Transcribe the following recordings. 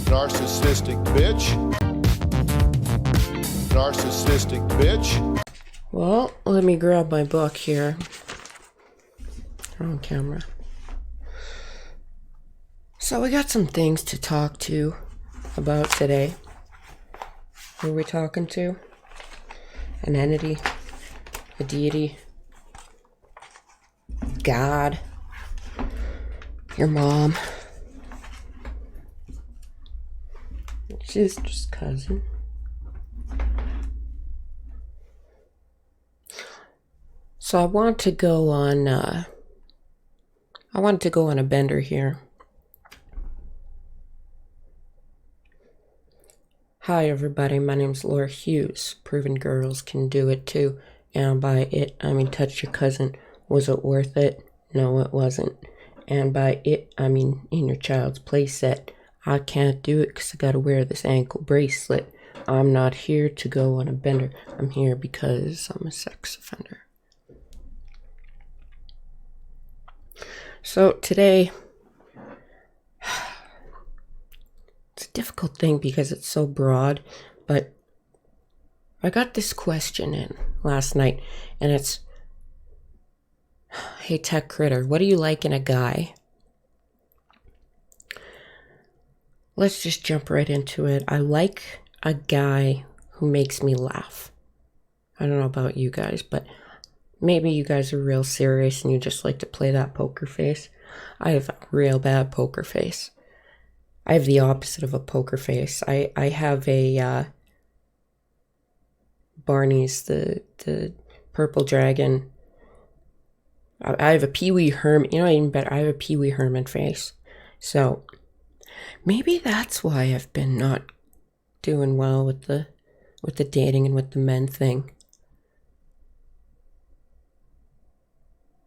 Narcissistic bitch. Narcissistic bitch. Well, let me grab my book here. On camera. So we got some things to talk to about today. Who are we talking to? An entity, a deity, God, your mom, sister's cousin. So I wanted to go on a bender here. Hi everybody, my name's Laura Hughes. Proven girls can do it too. And by it, I mean touch your cousin. Was it worth it? No, it wasn't. And by it, I mean in your child's playset. I can't do it because I gotta wear this ankle bracelet. I'm not here to go on a bender. I'm here because I'm a sex offender. So today, it's a difficult thing because it's so broad, but I got this question in last night, and it's, hey tech critter, what do you like in a guy? Let's just jump right into it. I like a guy who makes me laugh. I don't know about you guys, but maybe you guys are real serious and you just like to play that poker face. I have a real bad poker face. I have the opposite of a poker face. I have a Barney's, the purple dragon. I have a Pee Wee Herman. You know, even better, I have a Pee Wee Herman face. So maybe that's why I've been not doing well with the dating and with the men thing.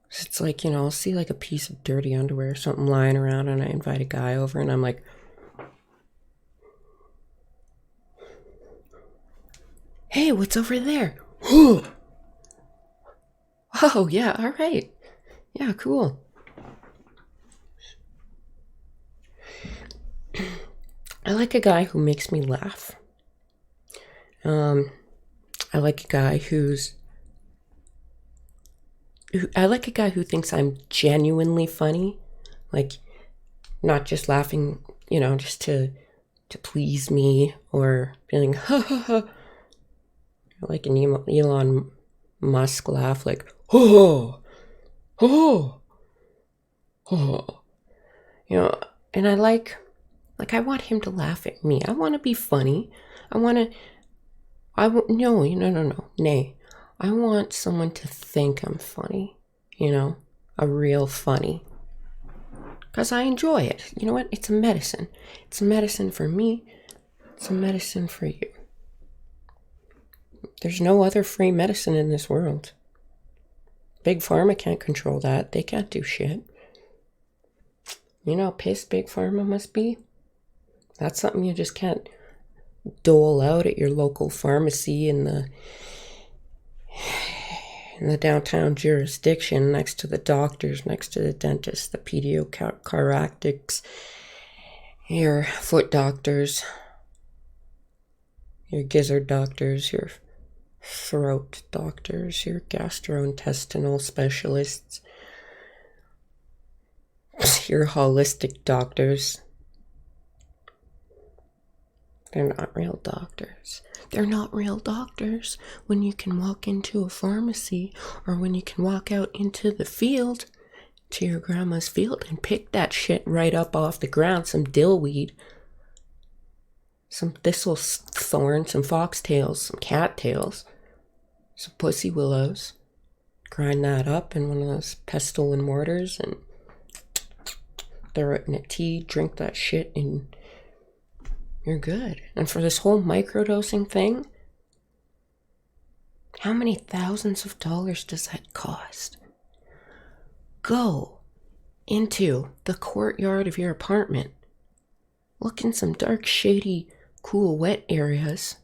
It's like, you know, I'll see like a piece of dirty underwear or something lying around and I invite a guy over and I'm like, hey, what's over there? Oh, yeah, all right. Yeah, cool. I like a guy who makes me laugh. I like a guy who thinks I'm genuinely funny. Like, not just laughing, you know, just to please me or feeling, ha ha ha. Like an Elon Musk laugh, like, oh, oh, oh. You know, and I want him to laugh at me. I want to be funny. No, nay. I want someone to think I'm funny, you know, a real funny. Because I enjoy it. You know what? It's a medicine. It's a medicine for me. It's a medicine for you. There's no other free medicine in this world. Big Pharma can't control that. They can't do shit. You know how pissed Big Pharma must be? That's something you just can't dole out at your local pharmacy in the downtown jurisdiction, next to the doctors, next to the dentists, the chiropractics, your foot doctors, your gizzard doctors, your throat doctors, your gastrointestinal specialists, your holistic doctors. They're not real doctors. They're not real doctors when you can walk into a pharmacy or when you can walk out into the field, to your grandma's field, and pick that shit right up off the ground. Some dillweed, some thistle thorn, some foxtails, some cattails, some pussy willows. Grind that up in one of those pestle and mortars and throw it in a tea, drink that shit, and you're good. And for this whole microdosing thing, how many thousands of dollars does that cost? Go into the courtyard of your apartment. Look in some dark, shady, cool, wet areas.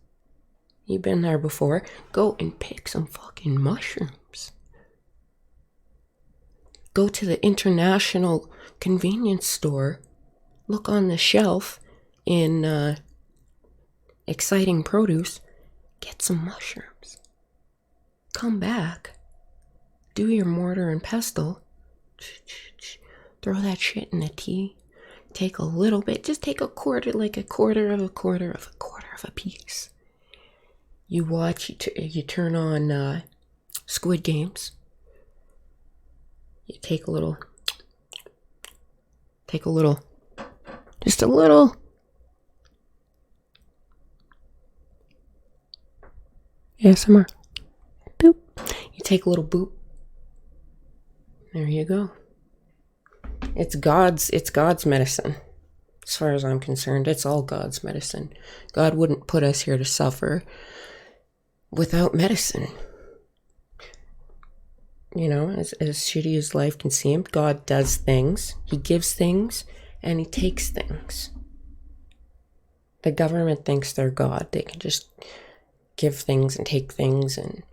You've been there before. Go and pick some fucking mushrooms. Go to the international convenience store. Look on the shelf in exciting produce, get some mushrooms. Come back, do your mortar and pestle, throw that shit in the tea, take a little bit, just take a quarter, like a quarter of a quarter of a quarter of a piece. You watch, you turn on Squid Games. You take a little, just a little. ASMR. Boop. You take a little boop. There you go. It's God's medicine. As far as I'm concerned, it's all God's medicine. God wouldn't put us here to suffer without medicine. You know, as shitty as life can seem, God does things. He gives things and he takes things. The government thinks they're God. They can just give things and take things, and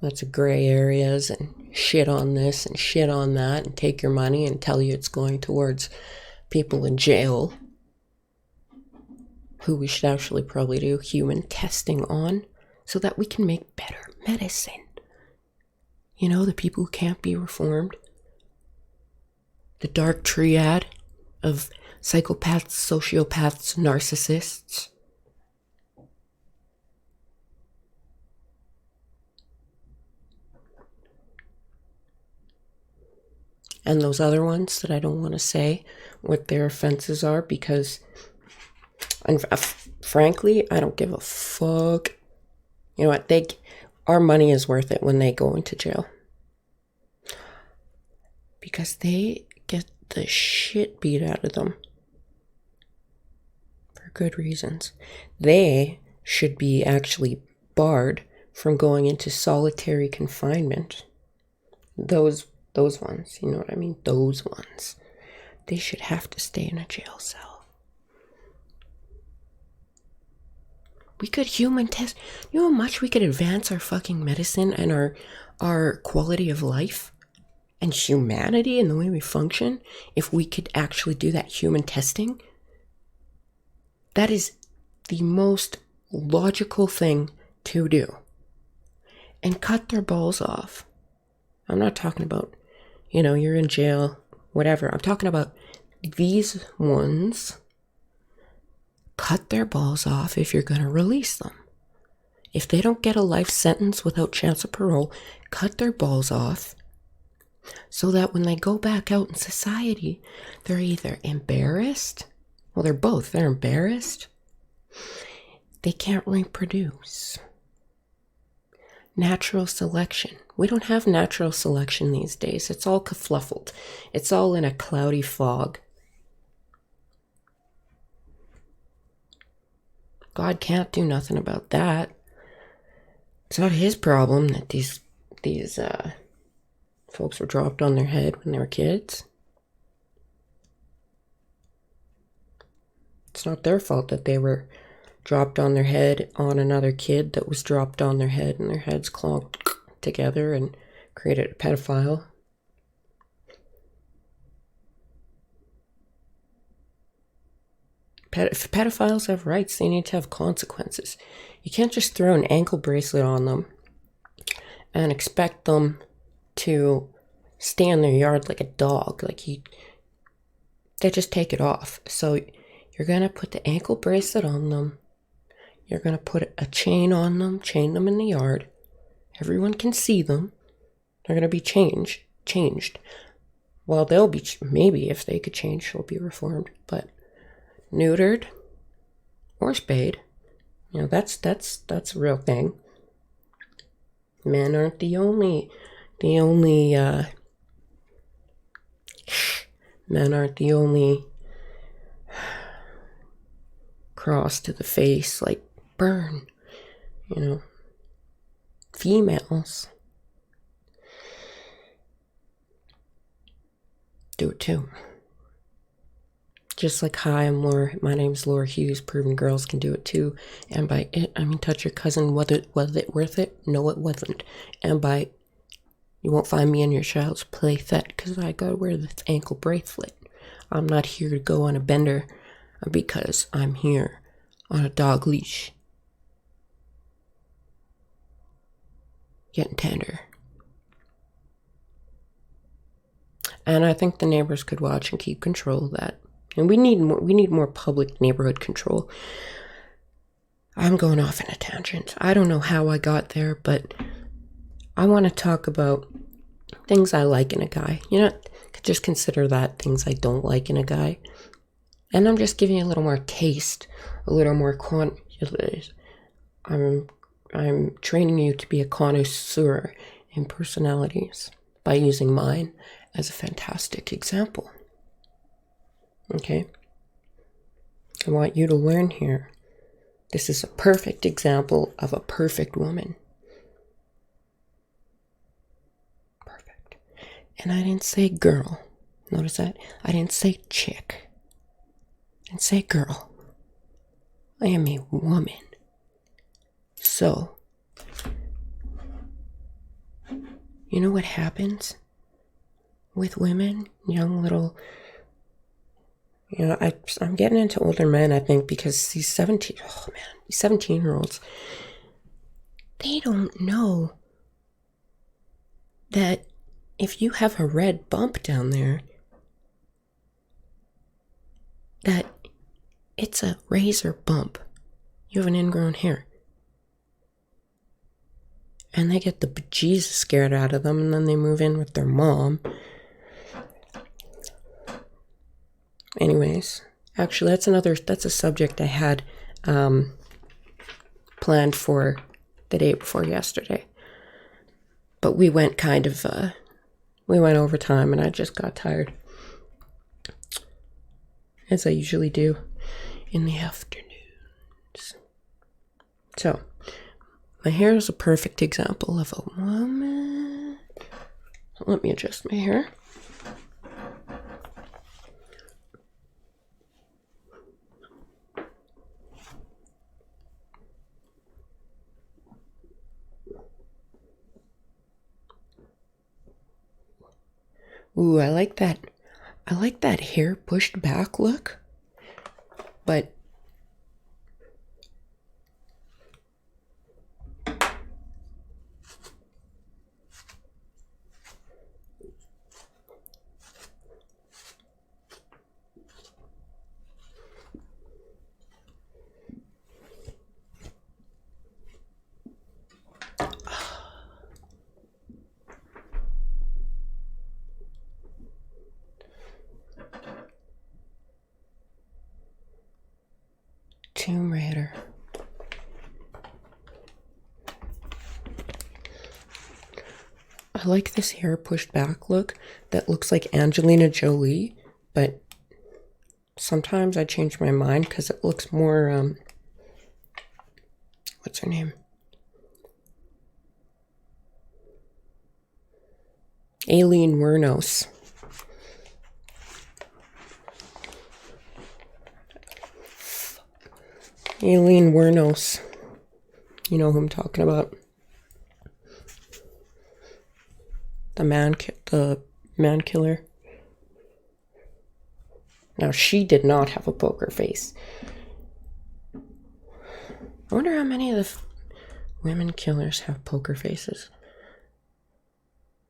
lots of gray areas, and shit on this and shit on that, and take your money and tell you it's going towards people in jail who we should actually probably do human testing on so that we can make better medicine. You know, the people who can't be reformed. The dark triad of psychopaths, sociopaths, narcissists. And those other ones that I don't want to say what their offenses are, because, and frankly, I don't give a fuck. You know what? Our money is worth it when they go into jail, because they get the shit beat out of them for good reasons. They should be actually barred from going into solitary confinement. Those ones, you know what I mean? Those ones. They should have to stay in a jail cell. We could human test. You know how much we could advance our fucking medicine and our quality of life and humanity and the way we function if we could actually do that human testing? That is the most logical thing to do. And cut their balls off. I'm not talking about, you know, you're in jail, whatever. I'm talking about these ones. Cut their balls off if you're going to release them. If they don't get a life sentence without chance of parole, cut their balls off so that when they go back out in society, they're either embarrassed. Well, they're both. They're embarrassed. They can't reproduce. Natural selection. We don't have natural selection these days. It's all kerfluffled. It's all in a cloudy fog. God can't do nothing about that. It's not his problem that these folks were dropped on their head when they were kids. It's not their fault that they were dropped on their head on another kid that was dropped on their head and their heads clonked together and created a pedophile. If pedophiles have rights, they need to have consequences. You can't just throw an ankle bracelet on them and expect them to stay in their yard like a dog. They just take it off. So you're going to put the ankle bracelet on them. You're going to put a chain on them, chain them in the yard. Everyone can see them. They're going to be changed. Well, they'll be, maybe if they could change, they'll be reformed. But neutered or spayed, you know, that's a real thing. Men aren't the only men aren't the only cross to the face, like burn, you know. Females do it too. Just like, hi, I'm Laura. My name's Laura Hughes. Proven girls can do it too. And by it, I mean touch your cousin. Was it worth it? No, it wasn't. And by you won't find me in your child's play set because I gotta wear this ankle bracelet. I'm not here to go on a bender because I'm here on a dog leash. Getting tender. And I think the neighbors could watch and keep control of that. And we need more public neighborhood control. I'm going off in a tangent. I don't know how I got there, but I want to talk about things I like in a guy. You know, just consider that things I don't like in a guy. And I'm just giving you a little more taste, a little more I'm training you to be a connoisseur in personalities by using mine as a fantastic example. Okay? I want you to learn here. This is a perfect example of a perfect woman. Perfect. And I didn't say girl. Notice that? I didn't say chick. I didn't say girl. I am a woman. So, you know what happens with women? Young little... You know, I'm getting into older men, I think, because these 17-year-olds, they don't know that if you have a red bump down there, that it's a razor bump. You have an ingrown hair. And they get the bejesus scared out of them, and then they move in with their mom. Anyways, actually, that's a subject I had planned for the day before yesterday. But we went we went over time, and I just got tired. As I usually do in the afternoons. So, my hair is a perfect example of a woman. Let me adjust my hair. Ooh, I like that hair pushed back look. But Tomb Raider. I like this hair pushed back look that looks like Angelina Jolie, but sometimes I change my mind because it looks more, what's her name? Aileen Wuornos. Aileen Wuornos. You know who I'm talking about. The man killer. Now, she did not have a poker face. I wonder how many of the women killers have poker faces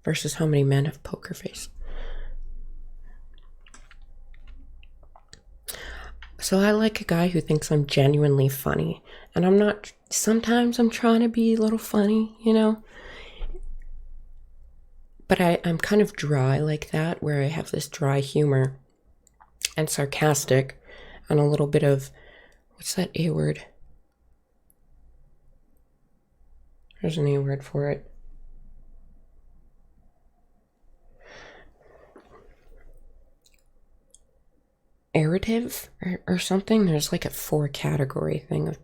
versus how many men have poker face. So I like a guy who thinks I'm genuinely funny. And I'm not... Sometimes I'm trying to be a little funny, you know? But I'm kind of dry like that, where I have this dry humor and sarcastic and a little bit of... What's that A word? There's an A word for it. Irritative or something. There's like a 4-category thing of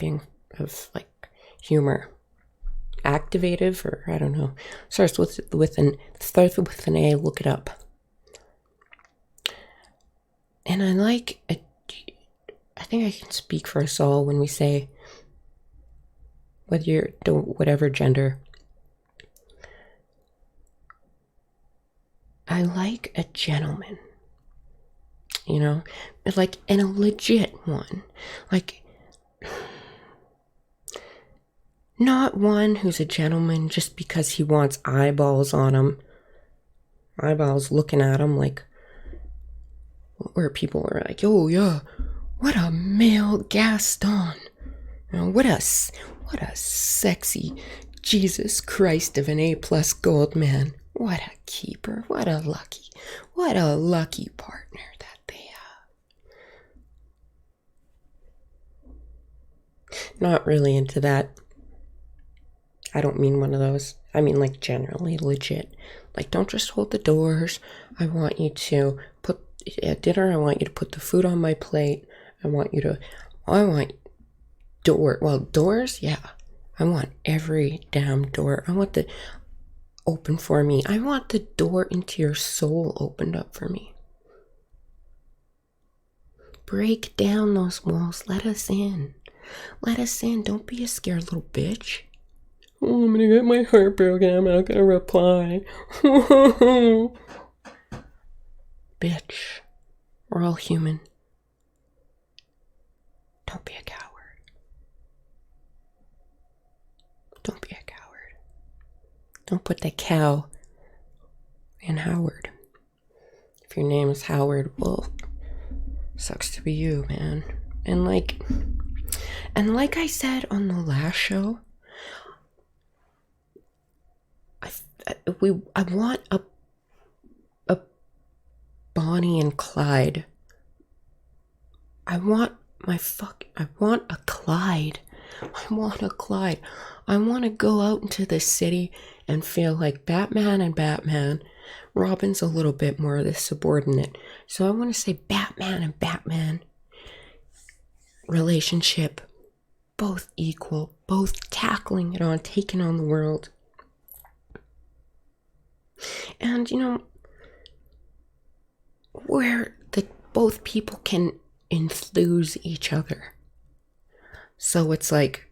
like humor. Activative, or I don't know. Starts with an A. Look it up. And I think I can speak for us all when we say, whether you're whatever gender, I like a gentleman. you know, like, and a legit one, like, not one who's a gentleman just because he wants eyeballs on him, eyeballs looking at him, like, where people are like, oh yeah, what a male Gaston, you know, what a sexy Jesus Christ of an A+ gold man. What a keeper. What a lucky partner that they have. Not really into that. I don't mean one of those. I mean, like, generally legit. Like, don't just hold the doors. I want you to put, at dinner, I want you to put the food on my plate. I want doors, yeah. I want every damn door. I want the open for me. I want the door into your soul opened up for me. Break down those walls. Let us in. Let us in. Don't be a scared little bitch. Oh, I'm gonna get my heart broken. I'm not gonna reply. Bitch. We're all human. Don't be a coward. Don't be a coward. Don't put the cow in Howard. If your name is Howard, well, sucks to be you, man. And like I said on the last show, I want a Bonnie and Clyde. I want a Clyde. I want a Clyde. I want to go out into the city and feel like Batman and Batman. Robin's a little bit more of the subordinate. So I want to say Batman and Batman relationship. Both equal. Both tackling it on, taking on the world. And, you know, where both people can enthuse each other. So it's like,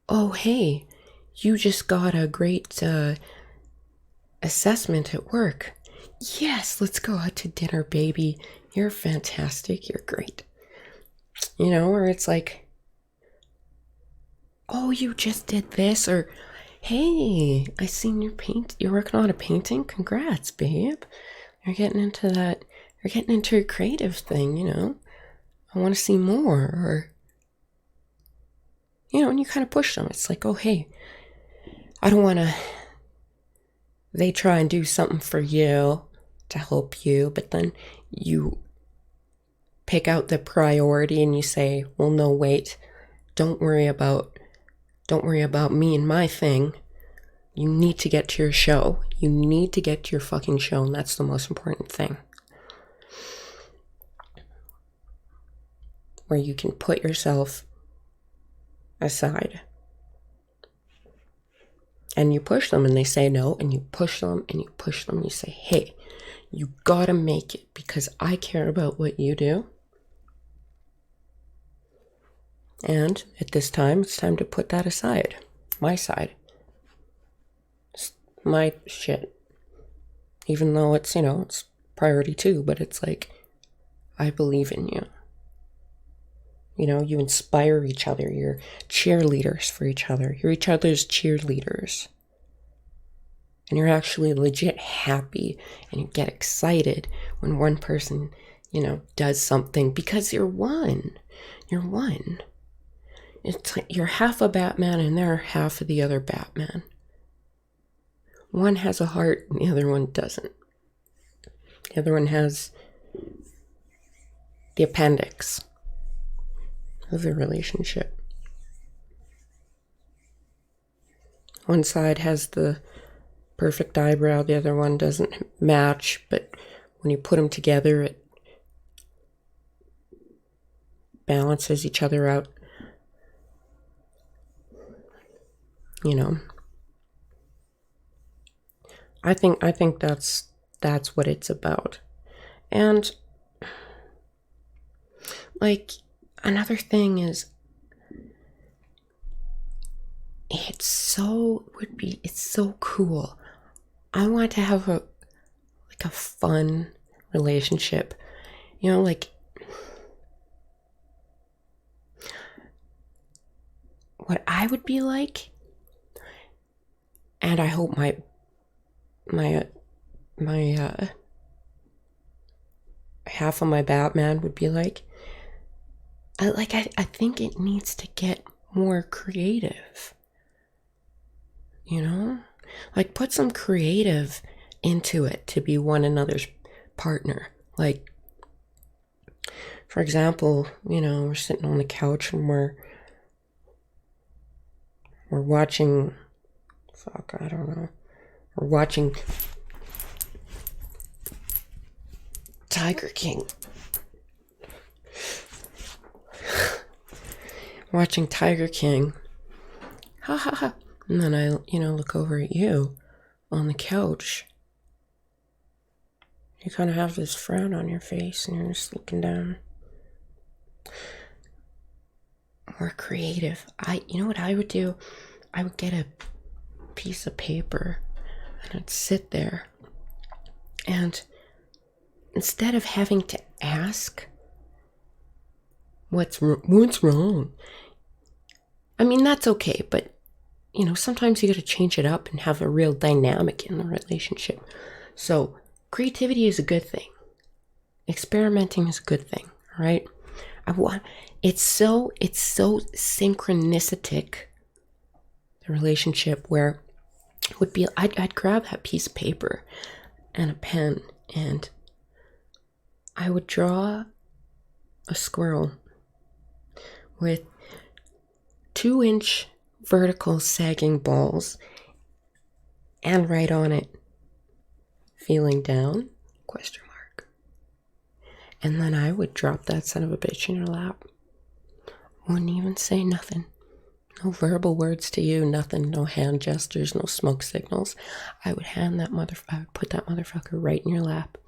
oh, hey, you just got a great assessment at work. Yes, let's go out to dinner, baby. You're fantastic. You're great. You know, or it's like, oh, you just did this, or hey, I seen your paint. You're working on a painting. Congrats, babe. You're getting into that. You're getting into a creative thing, you know. I want to see more, or, you know, and you kind of push them. It's like, oh, hey, I don't want to. They try and do something for you to help you, but then you pick out the priority and you say, well, no, wait, don't worry about me and my thing. You need to get to your show. You need to get to your fucking show, and that's the most important thing. Where you can put yourself aside. And you push them and they say no, and you push them and you push them and you say, hey, you gotta make it because I care about what you do. And at this time, it's time to put that aside. My side. It's my shit. Even though it's, you know, it's priority too, but it's like, I believe in you. You know, you inspire each other. You're cheerleaders for each other. You're each other's cheerleaders. And you're actually legit happy and you get excited when one person, you know, does something because you're one. You're one. It's like you're half a Batman and they're half of the other Batman. One has a heart and the other one doesn't. The other one has the appendix of the relationship. One side has the perfect eyebrow, the other one doesn't match, but when you put them together, it balances each other out. You know, I think that's what it's about. And like another thing is it's so cool. I want to have a fun relationship You know, like, what I would be like, and I hope my half of my Batman would be like, I think it needs to get more creative. You know? Like, put some creative into it to be one another's partner. Like, for example, you know, we're sitting on the couch and we're watching, I don't know. We're watching Tiger King. Watching Tiger King. Ha ha ha. And then I, look over at you on the couch. You kind of have this frown on your face and you're just looking down. More creative. You know what I would do? I would get a piece of paper and I'd sit there. And instead of having to ask, what's wrong? I mean, that's okay, but, sometimes you got to change it up and have a real dynamic in the relationship. So creativity is a good thing. Experimenting is a good thing, all right? It's so synchronistic, the relationship, where it would be, I'd grab that piece of paper and a pen and I would draw a squirrel with 2-inch vertical sagging balls and write on it, feeling down, ? And then I would drop that son of a bitch in your lap. Wouldn't even say nothing. No verbal words to you, nothing, no hand gestures, no smoke signals. I would I would put that motherfucker right in your lap.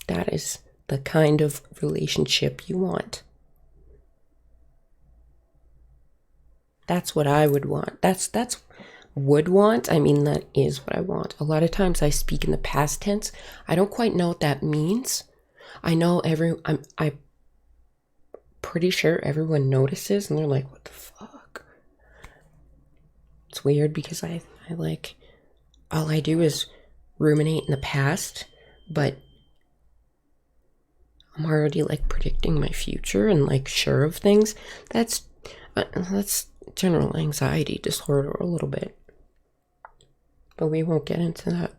That is the kind of relationship you want. That's what I would want. That's would want. I mean, that is what I want. A lot of times I speak in the past tense. I don't quite know what that means. I know I'm pretty sure everyone notices and they're like, what the fuck? It's weird because I like, all I do is ruminate in the past, but I'm already like predicting my future and like sure of things. That's general anxiety disorder a little bit. But we won't get into that.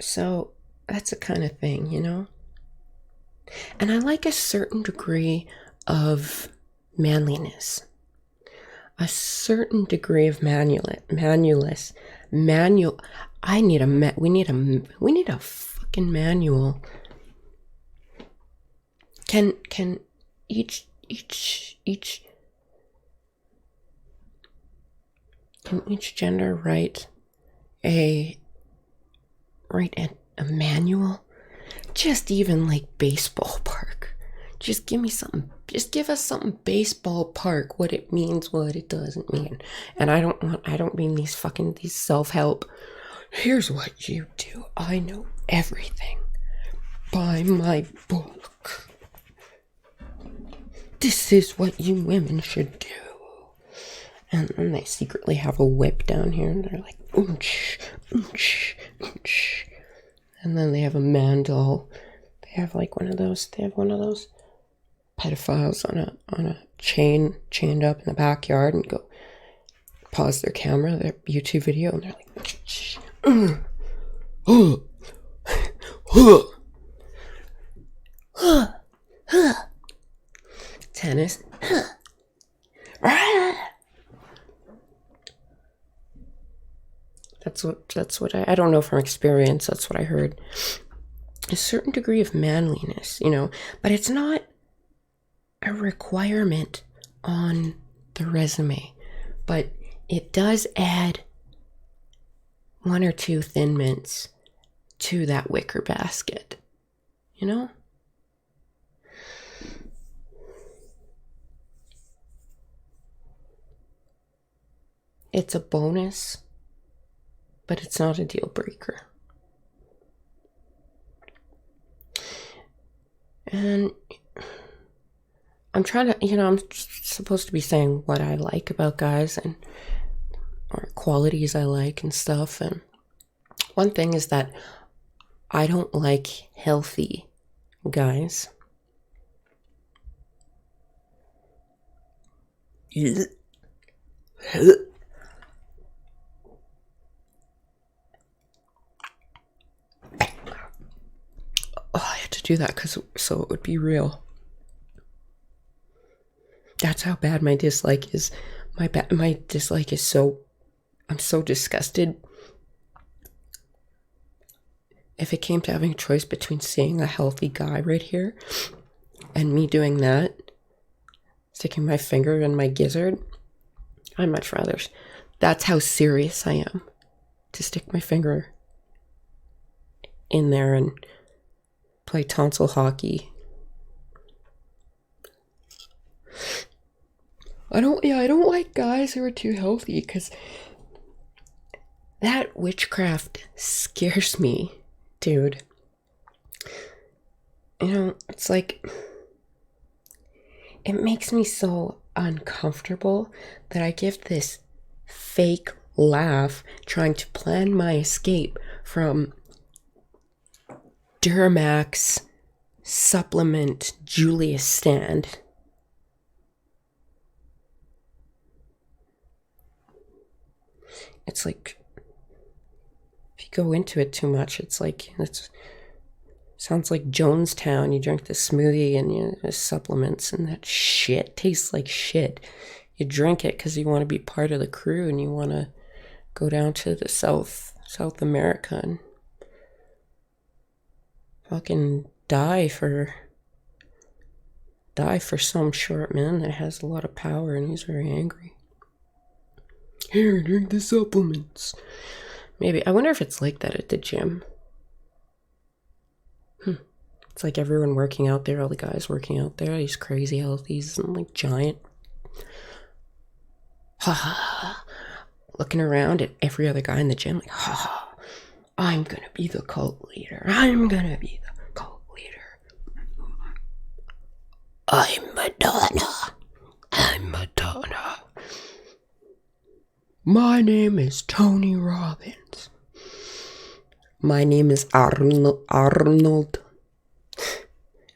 So that's the kind of thing, And I like a certain degree of manliness. A certain degree of we need a fucking manual. Can each gender write a manual? Just even like baseball park. Just give us something baseball park, what it means, what it doesn't mean. And I don't mean these self-help. Here's what you do. I know everything. Buy my book. This is what you women should do. And then they secretly have a whip down here and they're like, oonch, oonch, oonch. And then they have a man doll. They have like one of those pedophiles on a chained up in the backyard and go pause their camera, their YouTube video, and they're like, tennis. That's what I don't know from experience, that's what I heard. A certain degree of manliness, but it's not a requirement on the resume, but it does add 1 or 2 Thin Mints to that wicker basket, It's a bonus, but it's not a deal breaker. And I'm trying to, I'm supposed to be saying what I like about guys and or qualities I like and stuff. And one thing is that I don't like healthy guys. Oh, I had to do that so it would be real. That's how bad my dislike is. My dislike is so... I'm so disgusted. If it came to having a choice between seeing a healthy guy right here and me doing that, sticking my finger in my gizzard, I'd much rather... That's how serious I am. To stick my finger in there and play tonsil hockey. I don't like guys who are too healthy, because that witchcraft scares me, dude. It's like, it makes me so uncomfortable that I give this fake laugh trying to plan my escape from Duramax supplement Julius stand. It's like, if you go into it too much, it's sounds like Jonestown. You drink the smoothie and the supplements, and that shit tastes like shit. You drink it because you want to be part of the crew and you want to go down to the South America and fucking die for some short man that has a lot of power and he's very angry. Here, drink the supplements. Maybe. I wonder if it's like that at the gym. It's like everyone working out there, all the guys working out there, these crazy healthies and like giant. Ha ha. Looking around at every other guy in the gym like, ha ha. I'm gonna be the cult leader. I'm gonna be the cult leader. I'm Madonna. My name is Tony Robbins. My name is Arnold.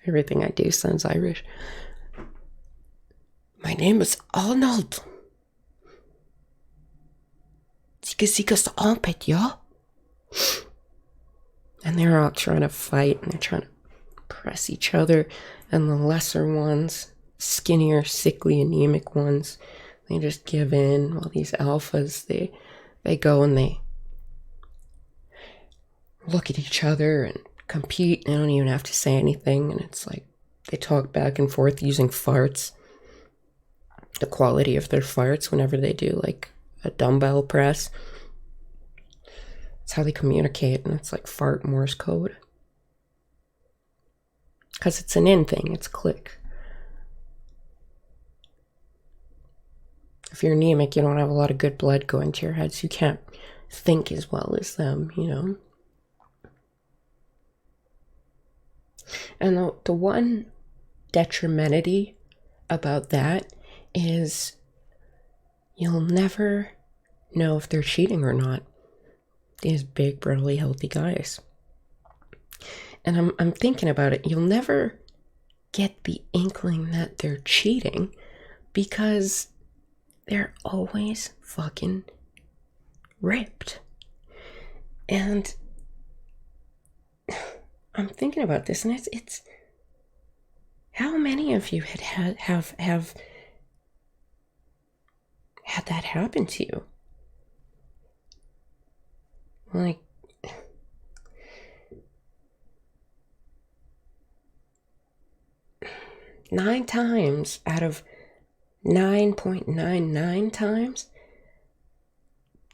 Everything I do sounds Irish. My name is Arnold. Sika armpit, yeah? And they're all trying to fight and they're trying to press each other. And the lesser ones, skinnier, sickly, anemic ones, they just give in, while these alphas, they go and they look at each other and compete. They don't even have to say anything, and it's like they talk back and forth using farts. The quality of their farts whenever they do like a dumbbell press. It's how they communicate, and it's like fart Morse code. Because it's an in thing, it's click. If you're anemic, you don't have a lot of good blood going to your head, so you can't think as well as them, And the one detrimentality about that is you'll never know if they're cheating or not. These big, burly, healthy guys. And I'm thinking about it. You'll never get the inkling that they're cheating because they're always fucking ripped. And I'm thinking about this, and it's how many of you have had that happen to you? Like, nine times out of 9.99 times,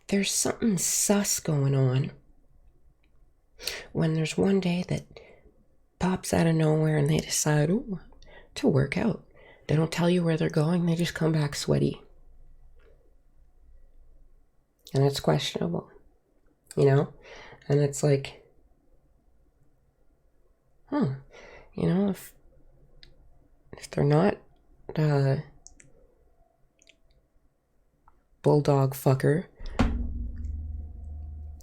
there's something sus going on. When there's one day that pops out of nowhere and they decide to work out. They don't tell you where they're going, they just come back sweaty. And it's questionable, you know? And it's like, you know, if they're not bulldog fucker,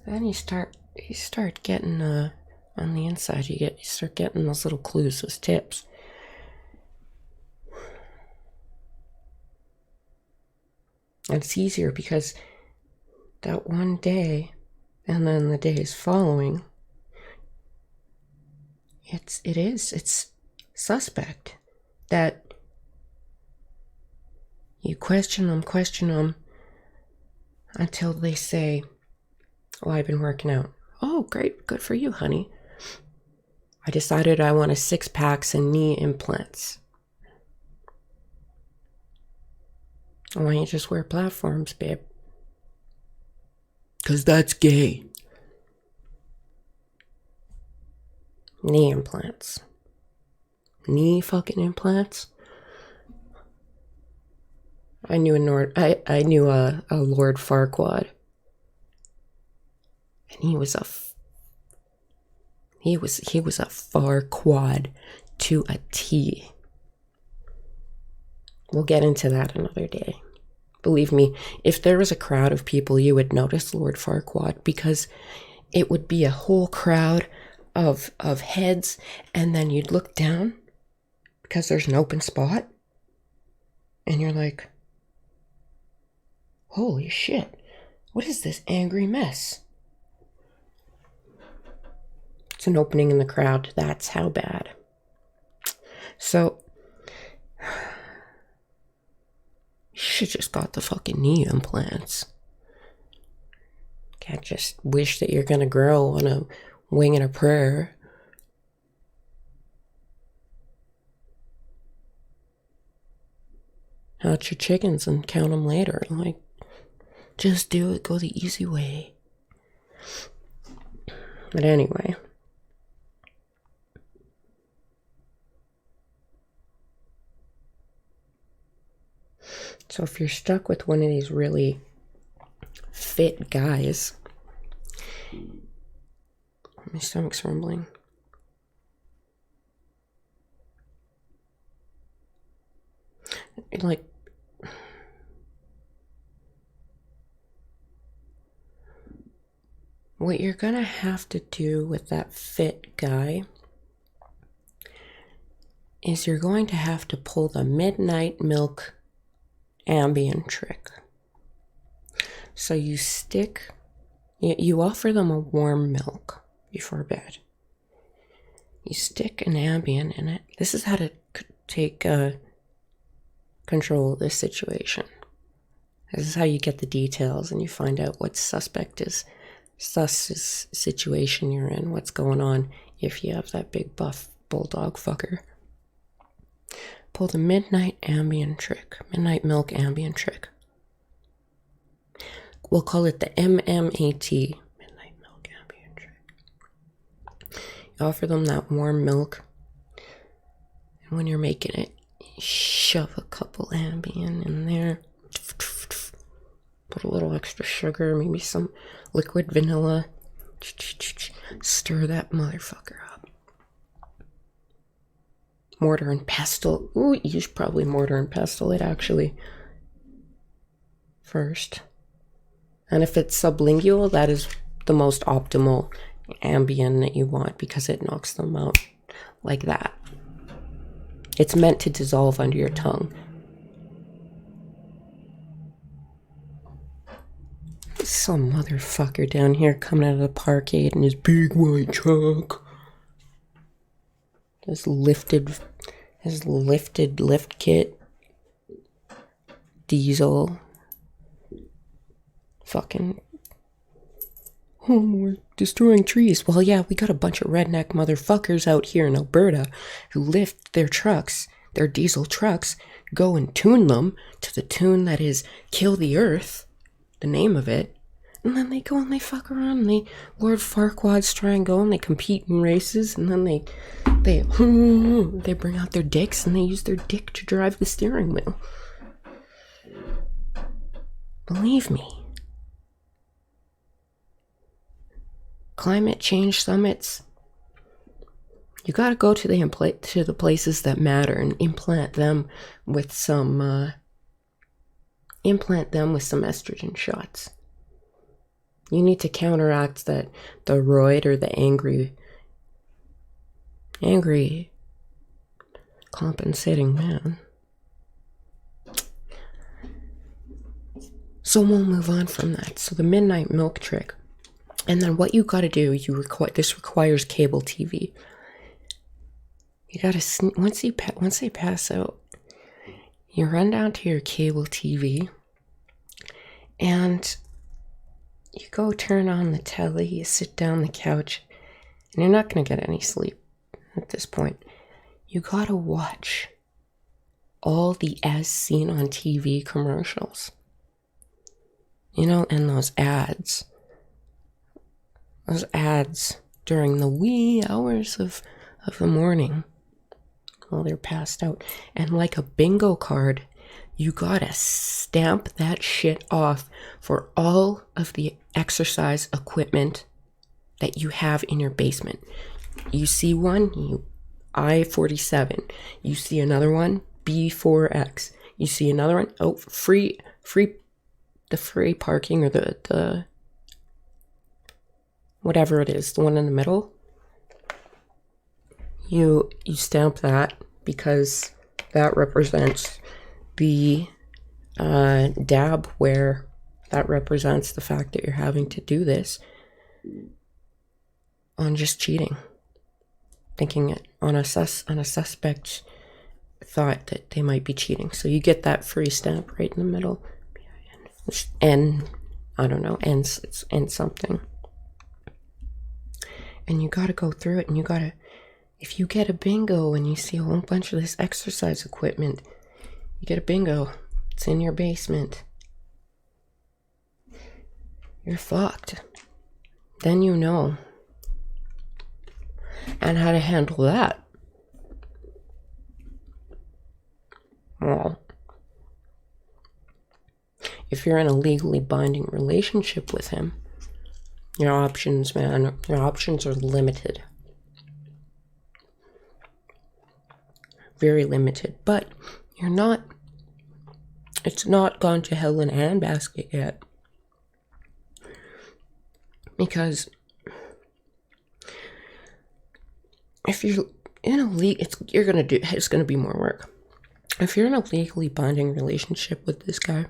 then you start getting on the inside, you start getting those little clues, those tips. And it's easier because that one day and then the days following, it's suspect that you question them until they say, "Oh, I've been working out." "Oh, great, good for you, honey. I decided I want a 6-pack and knee implants." "Why don't you just wear platforms, babe?" "'Cause that's gay." Knee implants. Knee fucking implants? I knew a Lord Farquaad. And he was a Farquaad to a T. We'll get into that another day. Believe me, if there was a crowd of people, you would notice Lord Farquaad, because it would be a whole crowd of heads, and then you'd look down because there's an open spot, and you're like, holy shit, what is this angry mess? It's an opening in the crowd. That's how bad. So, you should just got the fucking knee implants. Can't just wish that you're gonna grow on a wing and a prayer. Count your chickens and count them later. Like, just do it. Go the easy way. But anyway. So if you're stuck with one of these really fit guys, my stomach's rumbling. Like, what you're gonna have to do with that fit guy is you're going to have to pull the midnight milk ambien trick. So you offer them a warm milk before bed. You stick an ambien in it. This is how to take control of this situation. This is how you get the details and you find out what sus situation you're in, what's going on if you have that big buff bulldog fucker. Pull the midnight milk ambien trick. We'll call it the MMAT, midnight milk ambien trick. You offer them that warm milk, and when you're making it, you shove a couple ambien in there. Put a little extra sugar, maybe some liquid vanilla. Stir that motherfucker up. Mortar and pestle. Ooh, you should probably mortar and pestle it actually first. And if it's sublingual, that is the most optimal ambien that you want because it knocks them out like that. It's meant to dissolve under your tongue. Some motherfucker down here coming out of the parkade in his big white truck. His lifted lift kit. Diesel. Fucking. Oh, we're destroying trees. Well, yeah, we got a bunch of redneck motherfuckers out here in Alberta who lift their trucks, their diesel trucks, go and tune them to the tune that is Kill the Earth, the name of it. And then they go and they fuck around and Lord Farquaad's try and go and they compete in races and then they bring out their dicks and they use their dick to drive the steering wheel. Believe me. climate change summits, you got to go to the places that matter and implant them with some estrogen shots. You need to counteract the roid or the angry compensating man. So we'll move on from that. So the midnight milk trick. And then what you got to do, this requires cable TV. You got to, once they pass out, you run down to your cable TV and you go turn on the telly, you sit down on the couch, and you're not going to get any sleep at this point. You got to watch all the as seen on TV commercials. You know, and those ads. Those ads during the wee hours of the morning while they're passed out. And like a bingo card, you gotta stamp that shit off for all of the exercise equipment that you have in your basement. You see one, I-47. You see another one, B4X. You see another one, oh, free parking, or the whatever it is, the one in the middle. You stamp that because that represents the dab, where that represents the fact that you're having to do this on just cheating, thinking it on a suspect thought that they might be cheating. So you get that free stamp right in the middle, and I don't know, and something. And you gotta go through it, and you gotta, if you get a bingo and you see a whole bunch of this exercise equipment, you get a bingo, it's in your basement, you're fucked. Then you know. And how to handle that. Well, if you're in a legally binding relationship with him, your options, man, your options are limited. Very limited. But it's not gone to hell in a handbasket yet. Because if you're in a it's gonna be more work. If you're in a legally binding relationship with this guy,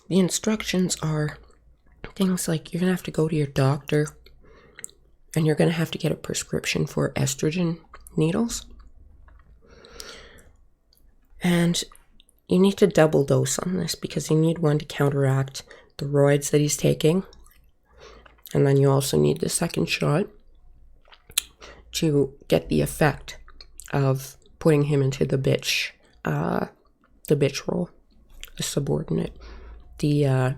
the instructions are things like you're gonna have to go to your doctor and you're gonna have to get a prescription for estrogen needles. And you need to double dose on this because you need one to counteract the roids that he's taking. And then you also need the second shot to get the effect of putting him into the bitch role, the subordinate, the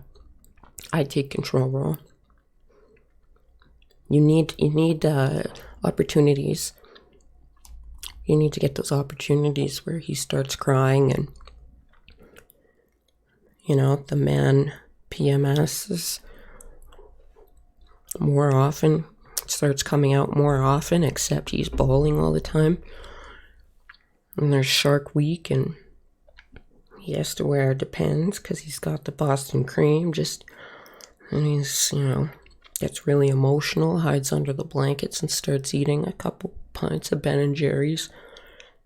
I take control role. You need opportunities. You need to get those opportunities where he starts crying and, you know, the man PMS is more often, starts coming out more often, except he's bawling all the time. And there's Shark Week, and he has to wear Depends because he's got the Boston cream, and he's, you know, gets really emotional, hides under the blankets and starts eating a couple pints of Ben & Jerry's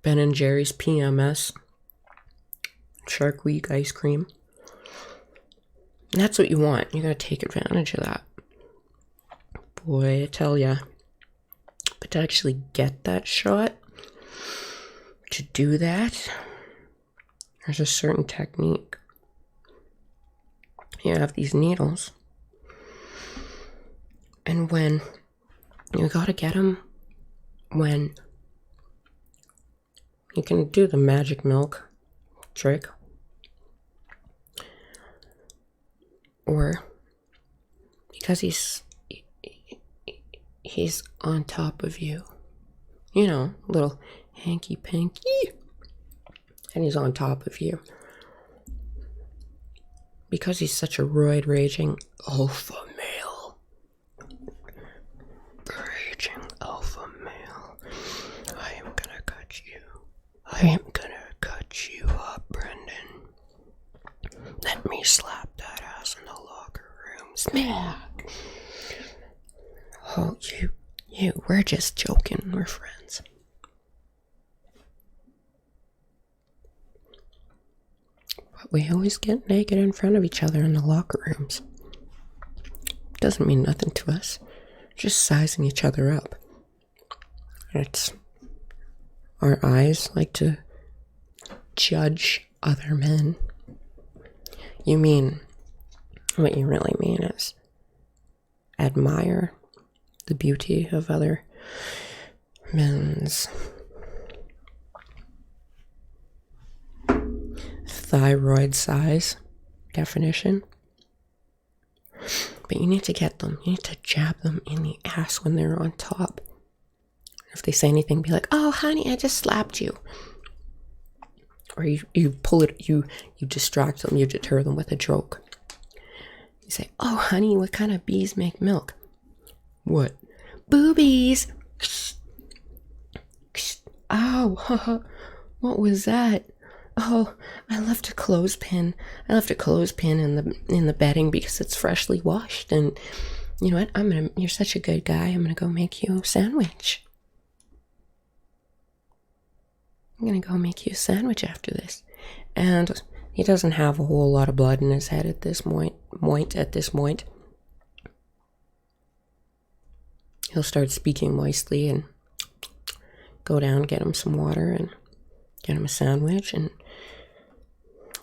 PMS, Shark Week ice cream. And that's what you want. You gotta take advantage of that. Boy, I tell ya. But to actually get that shot, to do that, there's a certain technique. You have these needles. And when you gotta get them, when you can do the magic milk trick, or because he's on top of you, you know, little hanky panky, and he's on top of you. because he's such a roid-raging alpha male. Raging alpha male. I am gonna cut you. I am gonna cut you up, Brendan. Let me slap that ass in the locker room. Smack! Oh, you, we're just joking. We're friends. But we always get naked in front of each other in the locker rooms. Doesn't mean nothing to us. Just sizing each other up. It's our eyes like to judge other men. You mean, what you really mean is admire the beauty of other men's thyroid size definition. But you need to get them. You need to jab them in the ass when they're on top. If they say anything, be like, "Oh, honey, I just slapped you." Or you pull it, you distract them, you deter them with a joke. You say, "Oh, honey, what kind of bees make milk?" "What?" "Boobies." "Ow, what was that?" "Oh, I left a clothespin. I left a clothespin in the bedding because it's freshly washed. And you know what? You're such a good guy. I'm gonna go make you a sandwich. I'm gonna go make you a sandwich after this." And he doesn't have a whole lot of blood in his head at this point. He'll start speaking moistly and go down, get him some water and get him a sandwich. And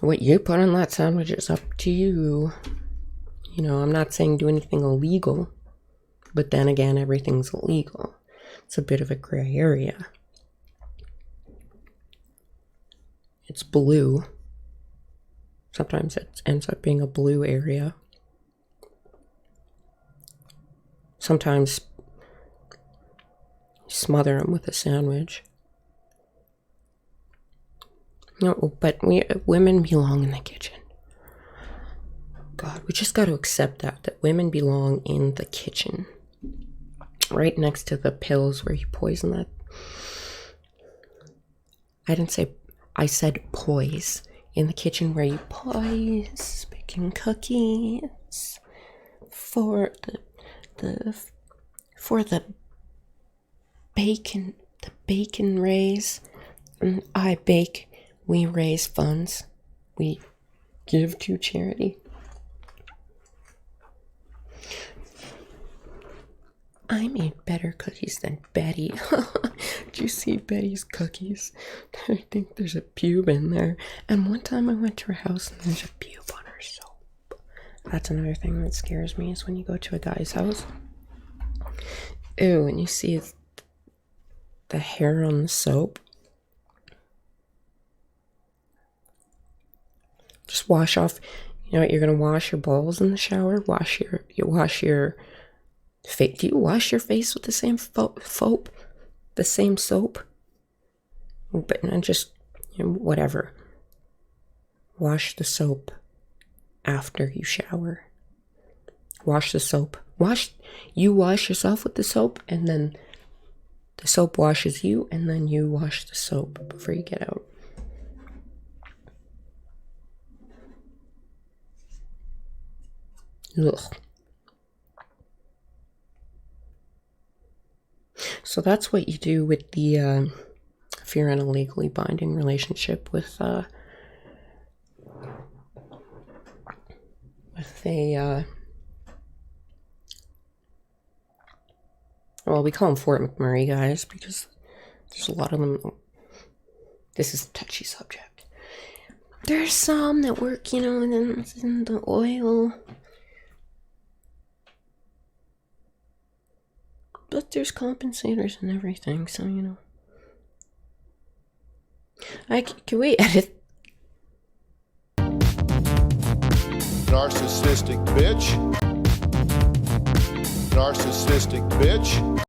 what you put on that sandwich is up to you. You know, I'm not saying do anything illegal, but then again, everything's illegal. It's a bit of a gray area. It's blue. Sometimes it ends up being a blue area. Sometimes you smother them with a sandwich. No, but women belong in the kitchen. God, we just got to accept that women belong in the kitchen. Right next to the pills where you poison that. I said poise. In the kitchen where you poise, baking cookies for the bacon raise. I bake, we raise funds, we give to charity. I made better cookies than Betty. Did you see Betty's cookies? I think there's a pube in there. And one time I went to her house and there's a pube on her soap. That's another thing that scares me, is when you go to a guy's house. Ew, and you see the hair on the soap. Just wash off. You know what? You're gonna wash your balls in the shower. Wash your face. Do you wash your face with the same soap? The same soap? But not just, whatever. Wash the soap after you shower. Wash the soap. You wash yourself with the soap, and then the soap washes you, and then you wash the soap before you get out. Ugh. So that's what you do with the, if you're in a legally binding relationship with a, well, we call them Fort McMurray guys because there's a lot of them. This is a touchy subject. There's some that work, in the oil. But there's compensators and everything, so, Can we edit? Narcissistic bitch. Narcissistic bitch.